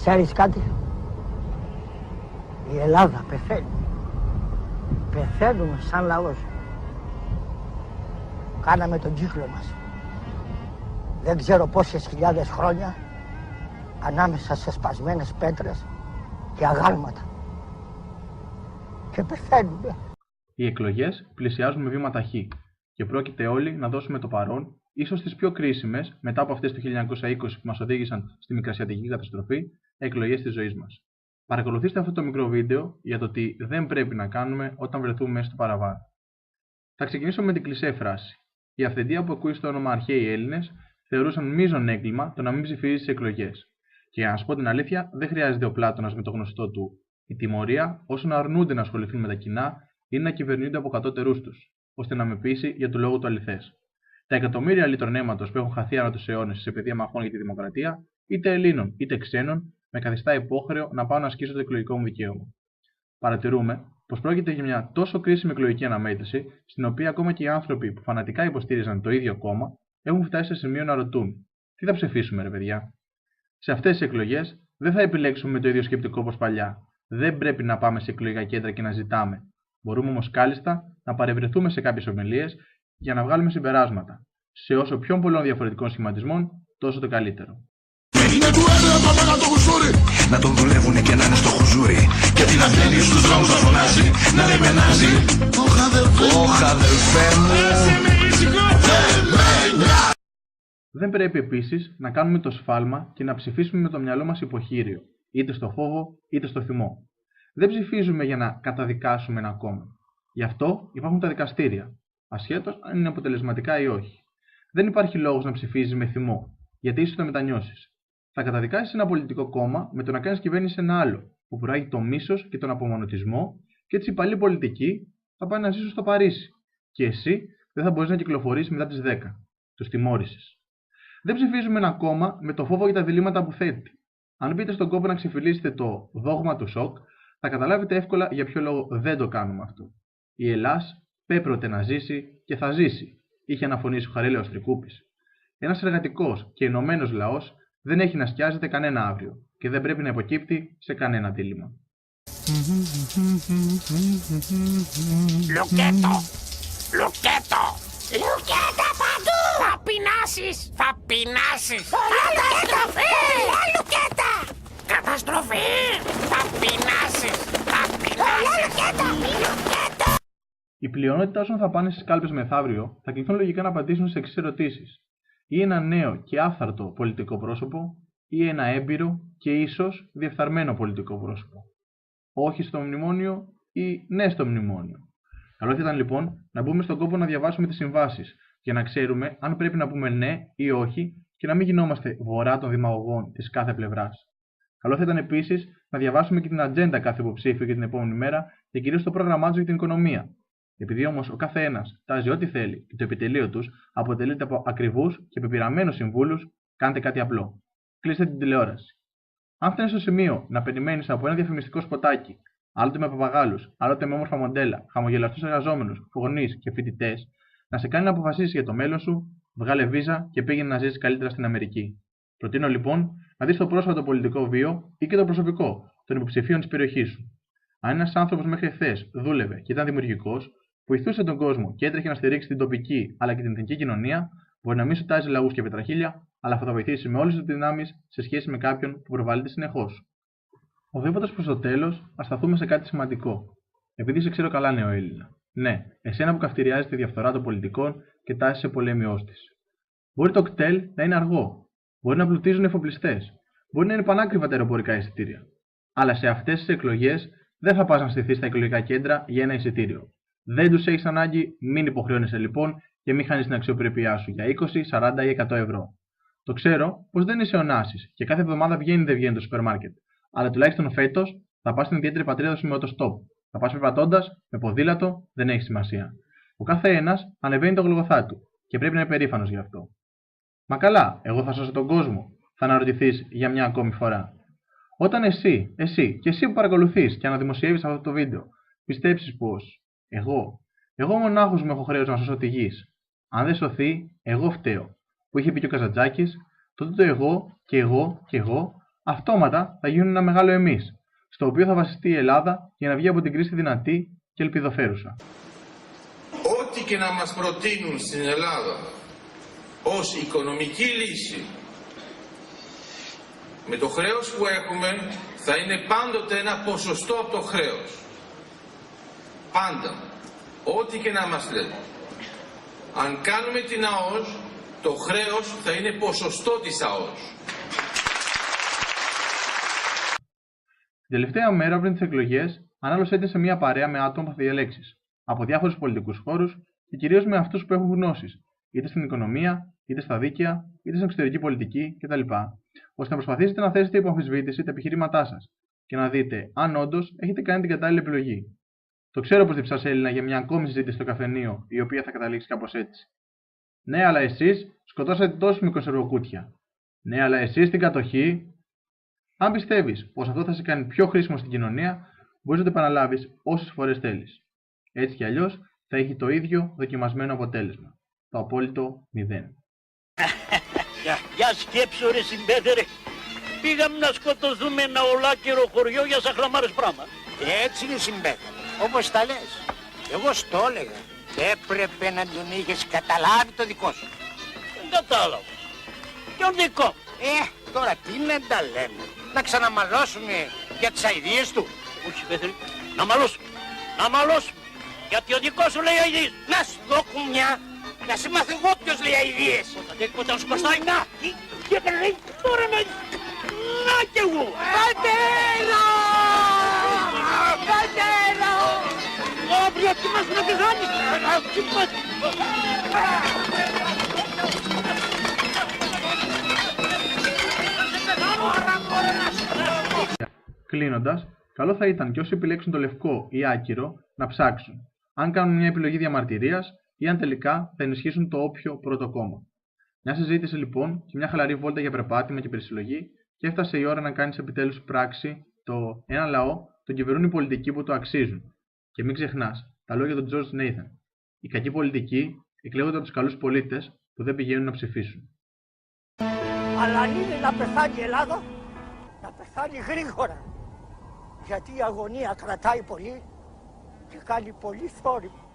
Ξέρεις κάτι? Η Ελλάδα πεθαίνει. Πεθαίνουμε σαν λαός. Κάναμε τον κύκλο μας. Δεν ξέρω πόσες χιλιάδες χρόνια ανάμεσα σε σπασμένες πέτρες και αγάλματα. Και πεθαίνουμε. Οι εκλογές πλησιάζουν με βήμα ταχύ και πρόκειται όλοι να δώσουμε το παρόν, ίσως τις πιο κρίσιμες, μετά από αυτές του 1920 που μας οδήγησαν στη μικρασιατική καταστροφή, εκλογές της ζωής μας. Παρακολουθήστε αυτό το μικρό βίντεο για το τι δεν πρέπει να κάνουμε όταν βρεθούμε μέσα στο παραβάν. Θα ξεκινήσω με την κλισέ φράση. Η αυθεντία που ακούει στο όνομα αρχαίοι Έλληνες θεωρούσαν μείζον έγκλημα το να μην ψηφίζει στις εκλογές. Και για να σου πω την αλήθεια, δεν χρειάζεται ο Πλάτωνας με το γνωστό του. Η τιμωρία όσων αρνούνται να ασχοληθούν με τα κοινά είναι να κυβερνούνται από κατώτερούς τους, ώστε να με πείσει για του λόγου του αληθές. Τα εκατομμύρια λίτρων αίματος που έχουν χαθεί ανά τους αιώνες σε πεδία μαχών για τη δημοκρατία, είτε Ελλήνων είτε ξένων, με καθιστά υπόχρεο να πάω να ασκήσω το εκλογικό μου δικαίωμα. Παρατηρούμε πως πρόκειται για μια τόσο κρίσιμη εκλογική αναμέτρηση, στην οποία ακόμα και οι άνθρωποι που φανατικά υποστήριζαν το ίδιο κόμμα έχουν φτάσει σε σημείο να ρωτούν: τι θα ψηφίσουμε, ρε παιδιά? Σε αυτές τις εκλογές δεν θα επιλέξουμε με το ίδιο σκεπτικό όπως παλιά. Δεν πρέπει να πάμε σε εκλογικά κέντρα και να ζητάμε. Μπορούμε όμως κάλλιστα να παρευρεθούμε σε κάποιες ομιλίες για να βγάλουμε συμπεράσματα. Σε όσο πιο πολλών διαφορετικών σχηματισμών, τόσο το καλύτερο. Είναι του έδρα το μεγάλο το κουσούρι. Να τον δουλεύουνε και να είναι στο χουζούρι. Και την βγαίνει στους δρόμους να φωνάζει. Να λέει μενάζει. Όχ αδελφέ μου. Δεν πρέπει επίσης να κάνουμε το σφάλμα και να ψηφίσουμε με το μυαλό μας υποχείριο, είτε στο φόβο είτε στο θυμό. Δεν ψηφίζουμε για να καταδικάσουμε ένα κόμμα. Γι' αυτό υπάρχουν τα δικαστήρια, ασχέτως αν είναι αποτελεσματικά ή όχι. Δεν υπάρχει λόγος να ψηφίζεις με θυμό, γιατί ίσως θα μετανιώσεις. Θα καταδικάσεις ένα πολιτικό κόμμα με το να κάνεις κυβέρνηση σε ένα άλλο, που προάγει το μίσος και τον απομονωτισμό, και έτσι οι παλιοί πολιτικοί θα πάνε να ζήσουν στο Παρίσι. Και εσύ δεν θα μπορείς να κυκλοφορήσεις μετά τις 10. Τους τιμώρησες. Δεν ψηφίζουμε ένα κόμμα με το φόβο για τα διλήμματα που θέτει. Αν μπείτε στον κόπο να ξεφυλίσετε το δόγμα του σοκ, θα καταλάβετε εύκολα για ποιο λόγο δεν το κάνουμε αυτό. Η Ελλάς πέπρωτε να ζήσει και θα ζήσει, είχε αναφωνήσει ο Χαρίλαος Τρικούπης. Ένας εργατικός και ενωμένος λαός δεν έχει να σκιάζεται κανένα αύριο και δεν πρέπει να υποκύπτει σε κανένα δίλημμα. Λουκέτο! Λουκέτο! Λουκέτα παντού! Θα πεινάσεις! Θα πεινάσεις! Καταστροφή! Λουκέτα! Καταστροφή! Θα πεινάσεις! Θα πεινάσεις! Λουκέτα! Η πλειονότητα όσων θα πάνε στις κάλπες μεθαύριο θα κληθούν λογικά να απαντήσουν σε εξής ερωτήσεις. Ή ένα νέο και άφθαρτο πολιτικό πρόσωπο, ή ένα έμπειρο και ίσως διεφθαρμένο πολιτικό πρόσωπο. Όχι στο μνημόνιο ή ναι στο μνημόνιο. Καλό θα ήταν λοιπόν να μπούμε στον κόπο να διαβάσουμε τις συμβάσεις για να ξέρουμε αν πρέπει να πούμε ναι ή όχι και να μην γινόμαστε βορρά των δημαγωγών της κάθε πλευράς. Καλό θα ήταν επίσης να διαβάσουμε και την ατζέντα κάθε υποψήφιου για την επόμενη μέρα και κυρίως το πρόγραμμά του για την οικονομία. Επειδή όμως ο κάθε ένας τάζει ό,τι θέλει και το επιτελείο τους αποτελείται από ακριβούς και πεπειραμένους συμβούλους, κάντε κάτι απλό. Κλείστε την τηλεόραση. Αν φτάνεις στο σημείο να περιμένεις από ένα διαφημιστικό σποτάκι, άλλοτε με παπαγάλους, άλλοτε με όμορφα μοντέλα, χαμογελαστούς εργαζόμενους, γονείς και φοιτητές, να σε κάνει να αποφασίσεις για το μέλλον σου, βγάλε βίζα και πήγαινε να ζήσεις καλύτερα στην Αμερική. Προτείνω λοιπόν να δεις το πρόσφατο πολιτικό βίο ή και το προσωπικό των υποψηφίων της περιοχής σου. Αν ένας άνθρωπος μέχρι χθες δούλευε και ήταν δημιουργικός, βοηθούσε τον κόσμο και έτρεχε να στηρίξει την τοπική αλλά και την εθνική κοινωνία, μπορεί να μην σου τάζει λαούς και πετραχίλια, αλλά θα βοηθήσει με όλες τις δυνάμεις σε σχέση με κάποιον που προβάλλεται συνεχώς. Οδεύοντας προς το τέλος, ας σταθούμε σε κάτι σημαντικό. Επειδή σε ξέρω καλά, νεοέλληνα. Ναι, εσένα που καυτηριάζει τη διαφθορά των πολιτικών και τάσει σε πολέμιός της. Μπορεί το κτέλ να είναι αργό. Μπορεί να πλουτίζουν εφοπλιστές. Μπορεί να είναι πανάκριβα τα αεροπορικά εισιτήρια. Αλλά σε αυτές τις εκλογές δεν θα πας να στηθείς στα εκλογικά κέντρα για ένα εισιτήριο. Δεν τους έχεις ανάγκη, μην υποχρεώνεσαι λοιπόν και μην χάνεις την αξιοπρέπειά σου για 20, 40 ή 100 ευρώ. Το ξέρω πως δεν είσαι ο Νάσης και κάθε εβδομάδα βγαίνει δεν βγαίνει το σούπερ μάρκετ. Αλλά τουλάχιστον φέτος θα πας στην ιδιαίτερη πατρίδα σου με οτοστόπ. Θα πας περπατώντας, με ποδήλατο, δεν έχει σημασία. Ο κάθε ένας ανεβαίνει το γολγοθά του και πρέπει να είναι περήφανος γι' αυτό. Μα καλά, εγώ θα σώσω τον κόσμο, θα αναρωτηθείς για μια ακόμη φορά. Όταν εσύ και εσύ που παρακολουθείς και αναδημοσιεύεις αυτό το βίντεο, πιστέψεις πως εγώ μονάχος μου έχω χρέος να σώσω τη γη. Αν δεν σωθεί, εγώ φταίω. Που είχε πει και ο Καζαντζάκης, τότε το εγώ Αυτόματα θα γίνουν ένα μεγάλο εμείς, στο οποίο θα βασιστεί η Ελλάδα για να βγει από την κρίση δυνατή και ελπιδοφέρουσα. Ό,τι και να μας προτείνουν στην Ελλάδα ως οικονομική λύση, με το χρέος που έχουμε θα είναι πάντοτε ένα ποσοστό από το χρέος. Πάντα. Ό,τι και να μας λένε. Αν κάνουμε την ΑΟΣ, το χρέος θα είναι ποσοστό της ΑΟΣ. Την τελευταία μέρα πριν τις εκλογές, ανάλογος έτεινε σε μια παρέα με άτομα που θα διαλέξεις, από διάφορους πολιτικούς χώρους και κυρίως με αυτούς που έχουν γνώσεις, είτε στην οικονομία, είτε στα δίκαια, είτε στην εξωτερική πολιτική κτλ. Ώστε να προσπαθήσετε να θέσετε υπό αμφισβήτηση τα επιχειρήματά σας και να δείτε αν όντως έχετε κάνει την κατάλληλη επιλογή. Το ξέρω πως διψάς Έλληνα για μια ακόμη συζήτηση στο καφενείο, η οποία θα καταλήξει κάπως έτσι. Ναι, αλλά εσείς σκοτώσατε τόσους μικροσερβοκούτια. Ναι, αλλά εσείς στην κατοχή. Αν πιστεύεις πως αυτό θα σε κάνει πιο χρήσιμο στην κοινωνία, μπορείς να το επαναλάβεις όσες φορές θέλεις. Έτσι κι αλλιώς θα έχει το ίδιο δοκιμασμένο αποτέλεσμα. Το απόλυτο 0. Για σκέψου ρε συμπέτερε. Πήγαμε να σκοτωθούμε ένα ολάκερο χωριό για σαχλαμάρες πράγμα. Έτσι είναι συμπέτερε. Όπως τα λες. Εγώ στο έλεγα. Έπρεπε να τον είχες καταλάβει το δικό σου. Δεν κατάλαβα. Ποιον δικό? Τώρα τι να τα λέμε. Να ξαναμαλώσουμε για τις αηδίες του. Όχι πέτερε. Να μαλώσουμε. Να μαλώσουμε. Γιατί ο δικός σου λέει αηδίες. Να σου δω κουμιά. Να σε μάθω εγώ ποιος λέει αηδίες. Όταν σου κοστάει. Να. Και λέει τώρα να... Να κι εγώ. Πατέρα! Πατέρα! Αύριο τι μας να πηγάνεις. Κλείνοντας, καλό θα ήταν και όσοι επιλέξουν το λευκό ή άκυρο να ψάξουν αν κάνουν μια επιλογή διαμαρτυρίας ή αν τελικά θα ενισχύσουν το όποιο πρώτο κόμμα. Μια συζήτηση λοιπόν και μια χαλαρή βόλτα για περπάτημα και περισυλλογή και έφτασε η ώρα να κάνεις επιτέλους πράξη το ένα λαό τον κυβερνούν οι πολιτικοί που το αξίζουν. Και μην ξεχνάς τα λόγια του George Nathan. Οι κακοί πολιτικοί εκλέγονται από τους καλούς πολίτες που δεν πηγαίνουν να ψηφίσουν. Αλλά αν είναι να πεθάνει η Ελλάδα, να πεθάνει γρήγορα. Γιατί η αγωνία κρατάει πολύ και κάνει πολύ θόρυβο.